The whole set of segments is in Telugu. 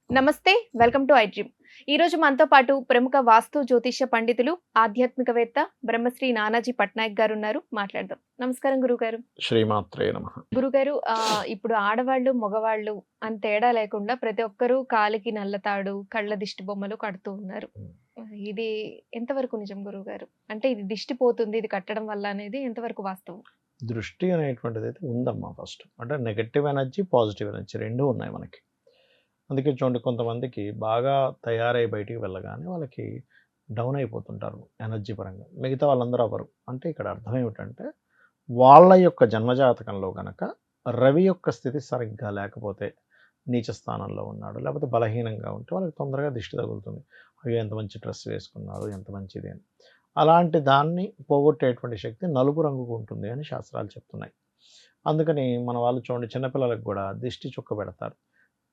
నమస్తే. Welcome to iDream. ఈరోజు మనతో పాటు ప్రముఖ వాస్తు జ్యోతిష్య పండితులు, ఆధ్యాత్మికవేత్త బ్రహ్మశ్రీ నానాజీ పట్నాయక్ గారు ఉన్నారు. మాట్లాడదాం. నమస్కారం గురుగారు. శ్రీమాత్రే నమః. గురుగారు ఇప్పుడు ఆడవాళ్ళు, మగవాళ్ళు అని తేడా లేకుండా ప్రతి ఒక్కరూ కాలికి నల్లతాడు, కళ్ళ దిష్టి బొమ్మలు కడుతూ ఉన్నారు. ఇది ఎంతవరకు నిజం గురుగారు? అంటే ఇది దిష్టి పోతుంది, ఇది కట్టడం వల్ల అనేది ఎంతవరకు వాస్తవం? దృష్టి అనేటువంటిదైతే ఉందమ్మా ఫస్ట్. అంటే నెగెటివ్ ఎనర్జీ, పాజిటివ్ ఎనర్జీ 2 ఉన్నాయి మనకి. అందుకే చూడండి కొంతమందికి బాగా తయారై బయటికి వెళ్ళగానే వాళ్ళకి డౌన్ అయిపోతుంటారు ఎనర్జీ పరంగా. మిగతా వాళ్ళందరూ అవ్వరు. అంటే ఇక్కడ అర్థం ఏమిటంటే వాళ్ళ యొక్క జన్మజాతకంలో గనక రవి యొక్క స్థితి సరిగ్గా లేకపోతే నీచ స్థానంలో ఉన్నాడు, లేకపోతే బలహీనంగా ఉంటే వాళ్ళకి తొందరగా దిష్టి తగులుతుంది. అయ్యో ఎంత మంచి డ్రెస్ వేసుకున్నారు, ఎంత మంచిది అని. అలాంటి దాన్ని పోగొట్టేటువంటి శక్తి నలుపు రంగుకు ఉంటుంది అని శాస్త్రాలు చెప్తున్నాయి. అందుకని మన వాళ్ళు చూడండి చిన్నపిల్లలకు కూడా దిష్టి చుక్క పెడతారు.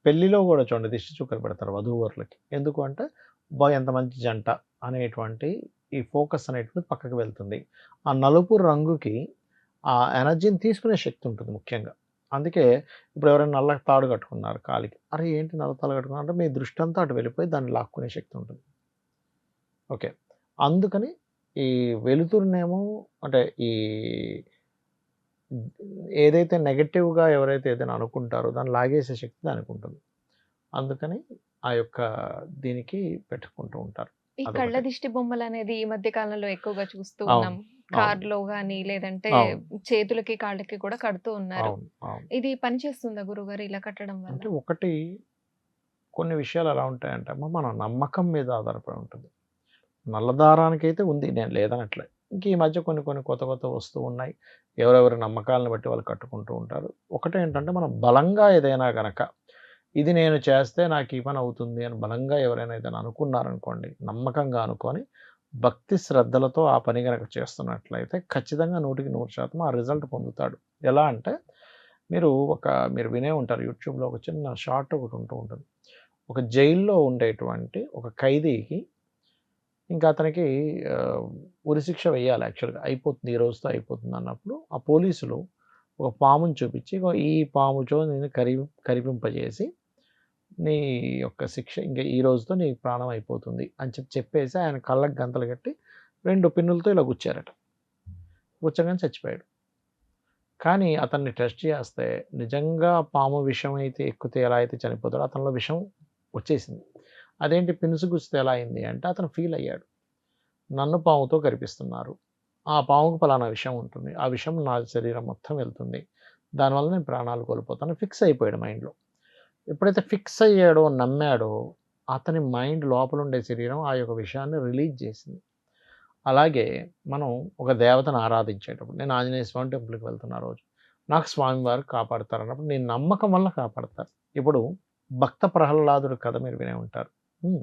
పెళ్లిలో కూడా చూడండి దిష్టి చుక్కలు పెడతారు వధూవరులకి. ఎందుకు అంటే అబ్బా ఎంత మంచి జంట అనేటువంటి ఈ ఫోకస్ అనేటువంటిది పక్కకు వెళ్తుంది. ఆ నలుపు రంగుకి ఆ ఎనర్జీని తీసుకునే శక్తి ఉంటుంది ముఖ్యంగా. అందుకే ఇప్పుడు ఎవరైనా నల్ల తాడు కట్టుకున్నారు కాలికి, అరే ఏంటి నల్ల తాడు కట్టుకున్నారు అంటే మీ దృష్టి అంతా అటు వెళ్ళిపోయి దాన్ని లాక్కునే శక్తి ఉంటుంది. ఓకే, అందుకని ఈ వెలుతురునేమో అంటే ఈ ఏదైతే నెగటివ్గా ఎవరైతే ఏదైనా అనుకుంటారో దాన్ని లాగేసే శక్తి దానికి ఉంటుంది. అందుకని ఆ యొక్క దీనికి పెట్టుకుంటూ ఉంటారు. ఈ కళ్ళ అదొకటి. దిష్టి బొమ్మలనేది ఈ మధ్య కాలంలో ఎక్కువగా చూస్తూ అవును. ఉన్నాం. అవును. కార్‌లో గాని, లేదంటే అవును. చేతులకి, కాళ్ళకి కూడా కడుతూ ఉన్నారు. అవును. అవును. ఇది పనిచేస్తుందా గురుగారు ఇలా కట్టడం వల్ల? అంటే ఒకటి కొన్ని విషయాలు ఎలా ఉంటాయంటే అమ్మ మన నమ్మకం మీద ఆధారపడి ఉంటుంది. నల్లదారానికైతే ఉంది, నేను లేదనట్లే. ఇంక ఈ మధ్య కొన్ని కొన్ని కొత్త కొత్త వస్తూ ఉన్నాయి. ఎవరెవరి నమ్మకాలను బట్టి వాళ్ళు కట్టుకుంటూ ఉంటారు. ఒకటేంటంటే మనం బలంగా ఏదైనా గనక ఇది నేను చేస్తే నాకు ఈ పని అవుతుంది అని బలంగా ఎవరైనా ఏదైనా అనుకున్నారనుకోండి, నమ్మకంగా అనుకొని భక్తి శ్రద్ధలతో ఆ పని గనక చేస్తున్నట్లయితే ఖచ్చితంగా 100% ఆ రిజల్ట్ పొందుతాడు. ఎలా అంటే మీరు వినే ఉంటారు యూట్యూబ్‌లో ఒక చిన్న షార్ట్ ఒకటి ఉంటూ ఉంటుంది. ఒక జైల్లో ఉండేటువంటి ఒక ఖైదీకి ఇంకా అతనికి ఉరిశిక్ష వేయాలి యాక్చువల్‌గా. అయిపోతుంది, ఈ రోజుతో అయిపోతుంది అన్నప్పుడు ఆ పోలీసులు ఒక పాముని చూపించి, ఇగో ఈ పాముతో నేను కరిపింపజేసి నీ యొక్క శిక్ష ఇంక ఈ రోజుతో నీ ప్రాణం అయిపోతుంది అని చెప్పేసి ఆయన కళ్ళకి గంతలు కట్టి 2 పిన్నులతో ఇలా గుచ్చారట. గుచ్చగానే చచ్చిపోయాడు. కానీ అతన్ని టెస్ట్ చేస్తే నిజంగా పాము విషం అయితే ఎక్కితే ఎలా అయితే చనిపోతాడో అతనిలో విషం వచ్చేసింది. అదేంటి పిన్నుసు గుచ్చితే ఎలా అయింది అంటే అతను ఫీల్ అయ్యాడు. నన్ను పాముతో కరిపిస్తున్నారు. ఆ పాముకు పలానా విషం ఉంటుంది. ఆ విషం నా శరీరం మొత్తం వెళ్తుంది. దానివల్ల నేను ప్రాణాలు కోల్పోతాను ఫిక్స్ అయిపోయాడు మైండ్‌లో. ఎప్పుడైతే ఫిక్స్ అయ్యాడో, నమ్మాడో అతని మైండ్ లోపలుండే శరీరం ఆ యొక్క విషయాన్ని రిలీజ్ చేసింది. అలాగే మనం ఒక దేవతను ఆరాధించేటప్పుడు నేను ఆంజనేయ స్వామి టెంపుల్‌కి వెళ్తున్నా రోజు. నాకు స్వామివారు కాపాడతారన్నప్పుడు నేను నమ్మకం వల్ల కాపాడతారు. ఇప్పుడు భక్త ప్రహ్లాదుడు కథ మీరు వినే ఉంటారు. హ్మ్.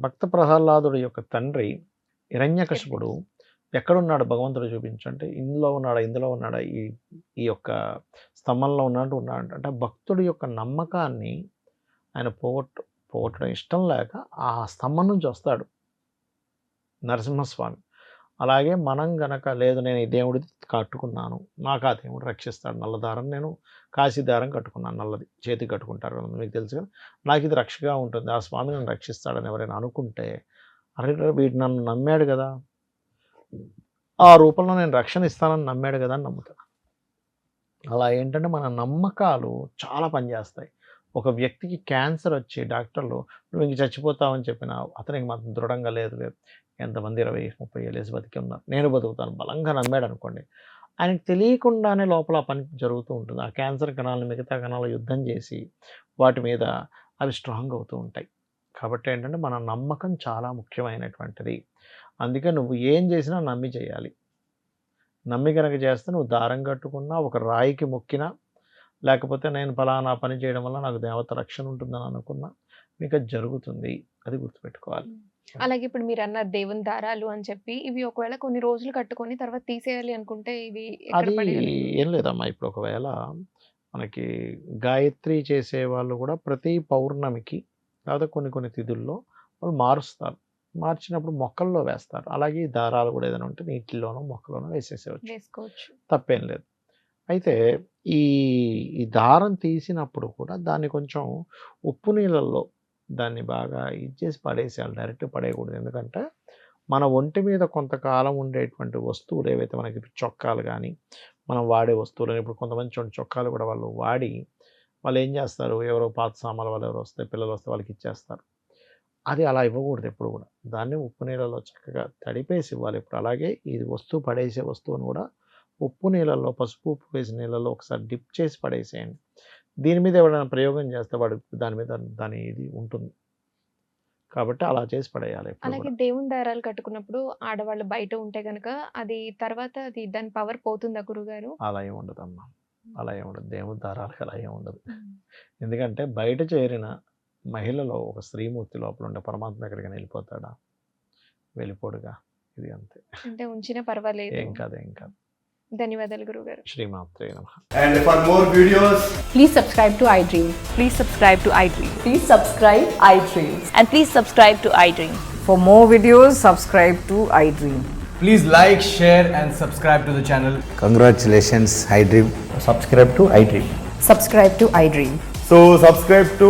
భక్త ప్రహ్లాదుడి యొక్క తండ్రి హిరణ్యకశిపుడు ఎక్కడున్నాడు భగవంతుడు చూపించు అంటే, ఇందులో ఉన్నాడా? ఇందులో ఉన్నాడా? ఈ ఈ యొక్క స్తంభంలో ఉన్నట్టు ఉన్నాడంట. అంటే భక్తుడి యొక్క నమ్మకాన్ని ఆయన పోగొట్టడం ఇష్టం లేక ఆ స్తంభం నుంచి వస్తాడు నరసింహస్వామి. అలాగే మనం గనక లేదు నేను ఈ దేవుడిది కట్టుకున్నాను, నాకు ఆ దేవుడు రక్షిస్తాడు. నల్ల దారం నేను కాశీ దారం కట్టుకున్నాను, నల్లది చేతికి కట్టుకుంటారు కదా మీకు తెలుసు కదా. నాకు ఇది రక్షగా ఉంటుంది, ఆ స్వామి నన్ను రక్షిస్తాడని ఎవరైనా అనుకుంటే, అరే వీడు నన్ను నమ్మాడు కదా, ఆ రూపంలో నేను రక్షణ ఇస్తానని నమ్మాడు కదా అని నమ్ముతాడు. అలా ఏంటంటే మన నమ్మకాలు చాలా పనిచేస్తాయి. ఒక వ్యక్తికి క్యాన్సర్ వచ్చి డాక్టర్లు నువ్వు ఇంక చచ్చిపోతావని చెప్పినా అతనికి మాత్రం దృఢంగా లేదు లేదు, ఎంతమంది 20-30 ఏళ్ళేసి బతికి ఉన్నారు, నేను బతుకుతాను బలంగా నమ్మాడు అనుకోండి, ఆయనకు తెలియకుండానే లోపల ఆ పని జరుగుతూ ఉంటుంది. ఆ క్యాన్సర్ కణాలను మిగతా కణాలు యుద్ధం చేసి వాటి మీద అవి స్ట్రాంగ్ అవుతూ ఉంటాయి. కాబట్టి ఏంటంటే మన నమ్మకం చాలా ముఖ్యమైనటువంటిది. అందుకే నువ్వు ఏం చేసినా నమ్మి చేయాలి. నమ్మి గనక చేస్తే నువ్వు దారం కట్టుకున్నా, ఒక రాయికి మొక్కినా, లేకపోతే నేను ఫలానా పని చేయడం వల్ల నాకు దేవత రక్షణ ఉంటుందని అనుకున్నా మీకు అది జరుగుతుంది. అది గుర్తుపెట్టుకోవాలి. అలాగే ఇప్పుడు మీరన్నారు దేవుని దారాలు అని చెప్పి, ఇవి ఒకవేళ కొన్ని రోజులు కట్టుకొని తర్వాత తీసేయాలి అనుకుంటే ఇవి ఎక్కడ అది పడేయాలి? ఏం లేదమ్మా. ఇప్పుడు ఒకవేళ మనకి గాయత్రి చేసేవాళ్ళు కూడా ప్రతి పౌర్ణమికి లేదా కొన్ని కొన్ని తిథుల్లో వాళ్ళు మారుస్తారు. మార్చినప్పుడు మొక్కల్లో వేస్తారు. అలాగే ఈ దారాలు కూడా ఏదైనా ఉంటే నీటిలోనో మొక్కలోనో వేసేసేయచ్చు. వేసుకోవచ్చు. తప్పేం లేదు. అయితే ఈ ఈ దారం తీసినప్పుడు కూడా దాన్ని కొంచెం ఉప్పు నీళ్ళల్లో దాన్ని బాగా ఇచ్చేసి పడేసేయాలి, డైరెక్ట్ పడేయకూడదు. ఎందుకంటే మన ఒంటి మీద కొంతకాలం ఉండేటువంటి వస్తువులు ఏవైతే మనకి చొక్కాలు కానీ మనం వాడే వస్తువులు, ఇప్పుడు కొంతమంది చూడండి చొక్కాలు కూడా వాళ్ళు వాడి వాళ్ళు ఏం చేస్తారు, ఎవరో పాత సామాన్లు వాళ్ళు ఎవరో వస్తే పిల్లలు వస్తే వాళ్ళకి ఇచ్చేస్తారు. అది అలా ఇవ్వకూడదు ఎప్పుడు కూడా. దాన్ని ఉప్పు నీళ్ళలో చక్కగా తడిపేసి ఇవ్వాలి ఎప్పుడు. అలాగే ఇది వస్తువు పడేసే వస్తువును కూడా ఉప్పు నీళ్ళల్లో, పసుపు ఉప్పు వేసి నీళ్ళల్లో ఒకసారి డిప్ చేసి పడేసేయండి. దీని మీద ఎవరైనా ప్రయోగం చేస్తే వాడు దాని మీద దాని ఇది ఉంటుంది. కాబట్టి అలా చేసి పడేయాలి ఎప్పుడు అలాగే కూడా. దేవుని దారాలు కట్టుకున్నప్పుడు ఆడవాళ్ళు బయట ఉంటే గనక అది తర్వాత దాని పవర్ పోతుందా గురుగారు? అలా ఏమి ఉండదమ్మా, అలా ఏమి ఉండదు. దేవుడి దారాలకు అలా ఏమి ఉండదు. ఎందుకంటే బయట చేరిన మహిళలో ఒక స్త్రీమూర్తి లోపల ఉండే పరమాత్మ ఎక్కడికైనా వెళ్ళిపోతాడా? వెళ్ళిపోడుగా. ఇది అంతే, అంటే ఉంచినా పర్వాలేదు. ఏం కాదు, ఏం కాదు. ధన్యవాదాలు గురుగారు. శ్రీమాత్రే నమః. And for more videos, Please subscribe to iDream. Please subscribe to iDream. Please subscribe iDream. And please subscribe to iDream. For more videos, subscribe to iDream. please like, share, and subscribe to the channel. Congratulations, iDream. Subscribe to iDream. Subscribe to iDream. So subscribe to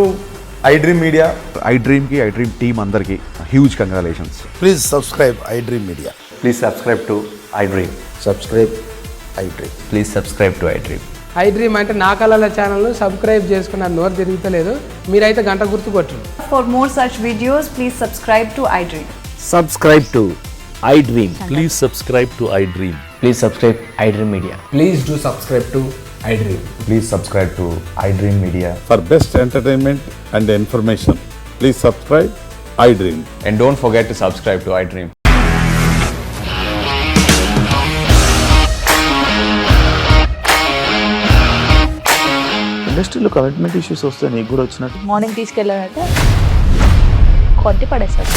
iDream Media. iDream की iDream team अंदर की huge congratulations. Please subscribe iDream Media. Please subscribe to iDream. Subscribe iDream. Please subscribe to iDream. iDream అంటే నా కళల ఛానల్ను సబ్స్క్రైబ్ చేసుకున్న నోరు తిరుగుతలేదు, మీరైతే గంట గుర్తు కొట్టండి. For more such videos, please subscribe to iDream. Subscribe to iDream. Please subscribe to iDream. Please subscribe iDream Media. Please do subscribe to iDream. Please subscribe to iDream Media. For best entertainment and information, please subscribe iDream. And don't forget to subscribe to iDream. ఇండస్ట్రీలో కమిట్మెంట్ ఇష్యూస్ వస్తే నీకు కూడా వచ్చినట్టు మార్నింగ్ తీసుకెళ్ళారంటే కొట్టి పడేస్తారు.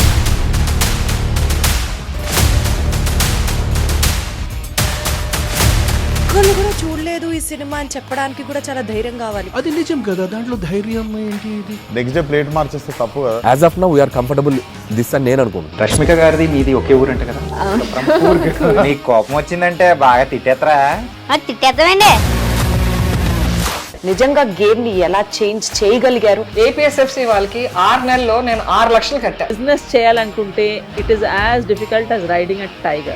ఒక్కళ్ళు కూడా చూడలేదు ఈ సినిమా అని చెప్పడానికి కూడా చాలా ధైర్యం కావాలి. అది నిజం కదా, దాంట్లో ధైర్యం ఏంటి? నెక్స్ట్ డే ప్లేట్ మార్చేస్తే తప్పు కదా. As of now, we are comfortable this అని నేను అనుకుంటున్నాను. రష్మిక గారిది మీది ఒకే ఊరంట కదా? నీకు కోపం వచ్చిందంటే బాగా తిట్టేత్తరా? తిట్టేద్దామండి. నిజంగా గేమ్ ని ఎలా చేంజ్ చేయగలిగారు? ఏపీఎస్ఎఫ్సి వాళ్ళకి 6 నెలల్లో నేను 6 లక్షలు కట్టా. బిజినెస్ చేయాలనుకుంటే it is as difficult as riding a tiger.